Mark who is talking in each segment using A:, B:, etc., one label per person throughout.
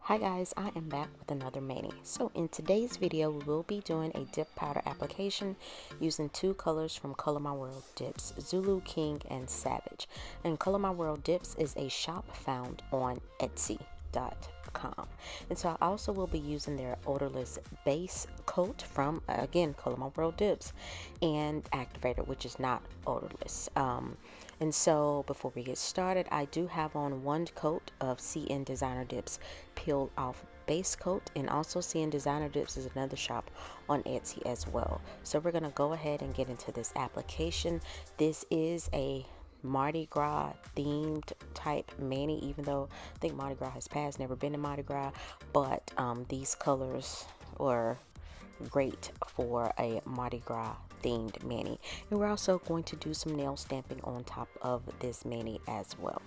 A: Hi guys, I am back with another mani. So in today's video, we will be doing a dip powder application using two colors from Color My World Dips, Zulu, King, and Savage. And Color My World Dips is a shop found on Etsy.com. And so I also will be using their Odorless base coat from, again, Color My World Dips, and activator, which is not odorless. And so before we get started, I do have on one coat of CN Designer Dips peel off base coat, and also CN Designer Dips is another shop on Etsy as well. So we're going to go ahead and get into this application. This is a Mardi Gras themed type mani, even though I think Mardi Gras has passed, never been to Mardi Gras, but these colors were great for a Mardi Gras themed mani. And we're also going to do some nail stamping on top of this mani as well.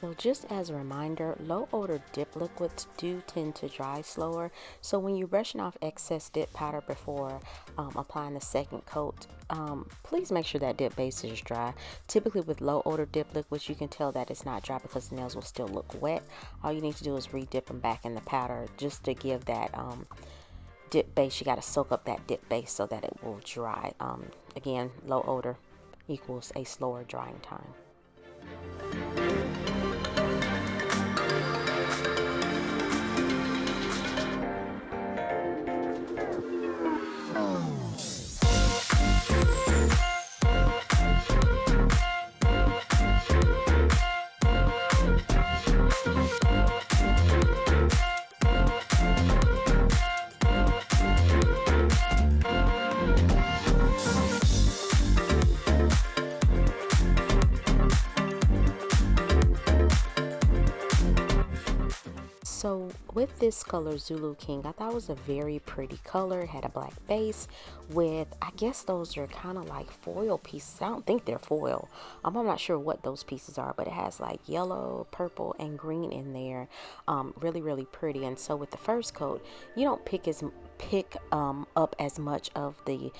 A: So just as a reminder, low odor dip liquids do tend to dry slower. So when you're brushing off excess dip powder before applying the second coat, please make sure that dip base is dry. Typically with low odor dip liquids, you can tell that it's not dry because the nails will still look wet. All you need to do is re-dip them back in the powder just to give that dip base. You got to soak up that dip base so that it will dry. Again, low odor equals a slower drying time. So with this color, Zulu King, I thought it was a very pretty color. It had a black base with, I guess those are kind of like foil pieces. I don't think they're foil. I'm not sure what those pieces are, but it has like yellow, purple, and green in there. Really, really pretty. And so with the first coat, you don't pick up as much of the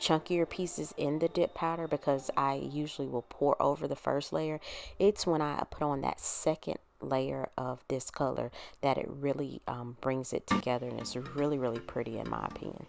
A: chunkier pieces in the dip powder because I usually will pour over the first layer. It's when I put on that second layer of this color that it really brings it together, and it's really, really pretty in my opinion.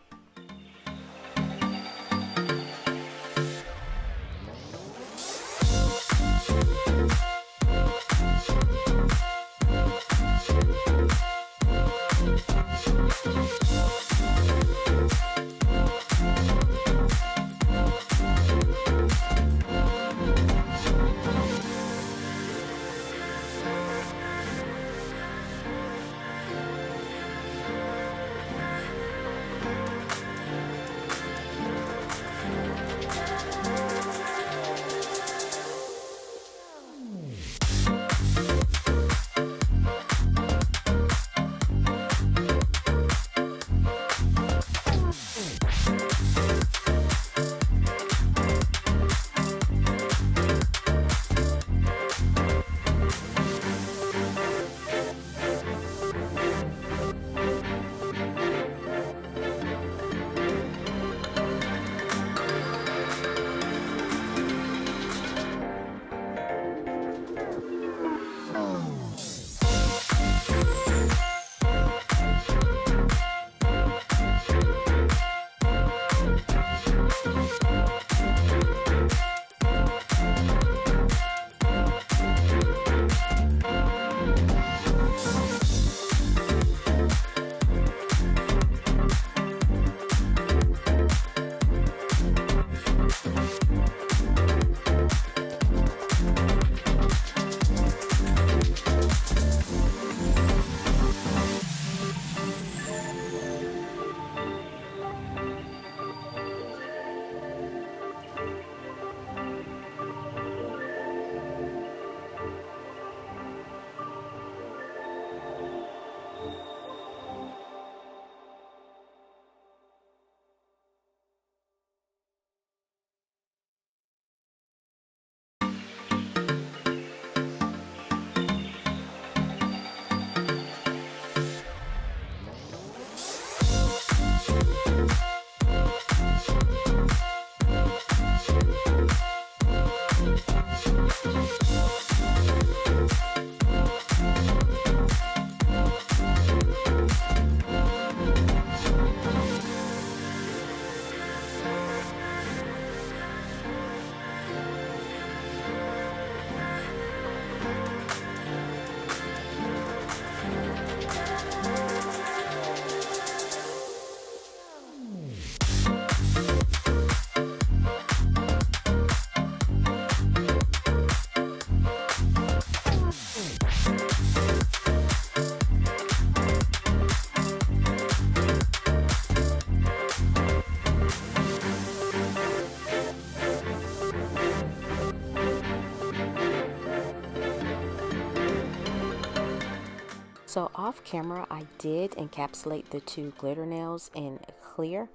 A: So off camera, I did encapsulate the two glitter nails in clear.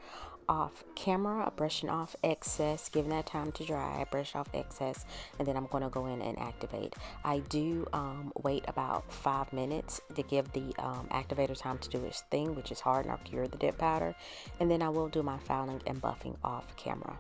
A: Off camera, brushing off excess, giving that time to dry. I brush off excess, and then I'm going to go in and activate. I do wait about 5 minutes to give the activator time to do its thing, which is harden or cure the dip powder, and then I will do my filing and buffing off camera.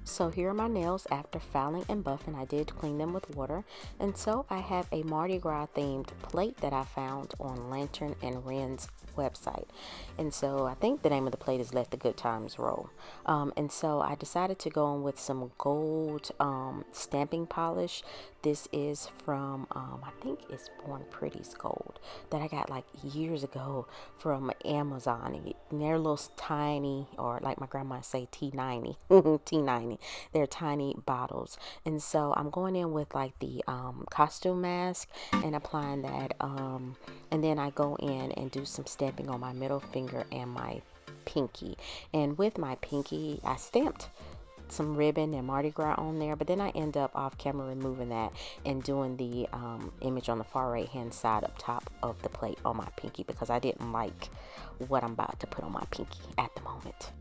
A: So here are my nails after filing and buffing. I did clean them with water. And so I have a Mardi Gras themed plate that I found on Lantern and Wren's website. And so I think the name of the plate is Let the Good Times Roll. And so I decided to go in with some gold stamping polish. This is from, I think it's Born Pretty's gold that I got like years ago from Amazon. And they're little tiny, or like my grandma say, T90, T90. They're tiny bottles. And so I'm going in with like the costume mask and applying that. And then I go in and do some stamping on my middle finger and my pinky. And with my pinky, I stamped some ribbon and Mardi Gras on there, but then I end up off camera removing that and doing the image on the far right hand side up top of the plate on my pinky, because I didn't like what I'm about to put on my pinky at the moment.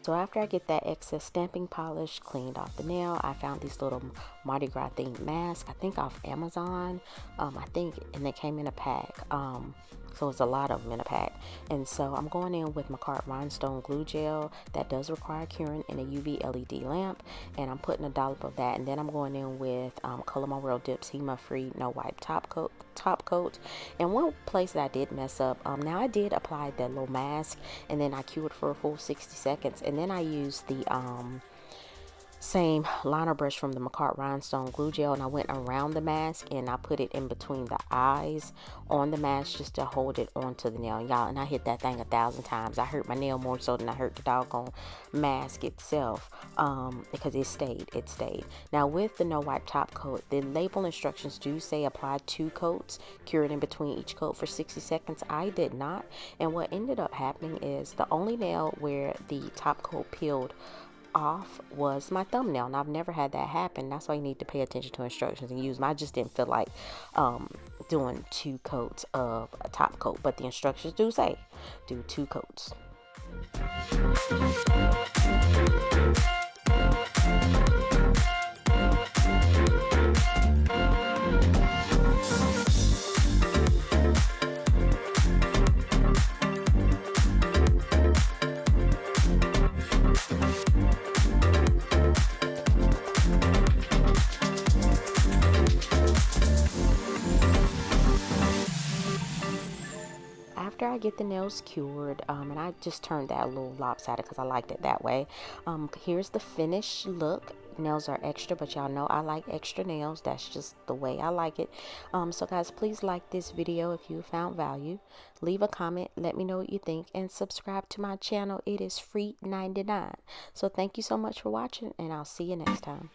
A: So after I get that excess stamping polish cleaned off the nail, I found these little Mardi Gras themed masks, I think off Amazon, and they came in a pack. So it's a lot of them in a pack. And so I'm going in with my card rhinestone glue gel that does require curing in a UV LED lamp, and I'm putting a dollop of that. And then I'm going in with Color My World Dips HEMA free no wipe top coat. And one place that I did mess up, now I did apply that little mask and then I cured for a full 60 seconds, and then I used the same liner brush from the McCart Rhinestone Glue Gel, and I went around the mask and I put it in between the eyes on the mask just to hold it onto the nail, y'all. And I hit that thing 1,000 times. I hurt my nail more so than I hurt the doggone mask itself, because it stayed. Now with the no wipe top coat, the label instructions do say apply 2 coats, cure it in between each coat for 60 seconds. I did not, and what ended up happening is the only nail where the top coat peeled off was my thumbnail, and I've never had that happen. That's why you need to pay attention to instructions and use them. I just didn't feel like doing 2 coats of a top coat, but the instructions do say do 2 coats. after I get the nails cured, and I just turned that a little lopsided because I liked it that way. Here's the finished look. Nails are extra, but y'all know I like extra nails. That's just the way I like it. So guys, please like this video if you found value. Leave a comment, let me know what you think, and subscribe to my channel. It is free 99. So thank you so much for watching, and I'll see you next time.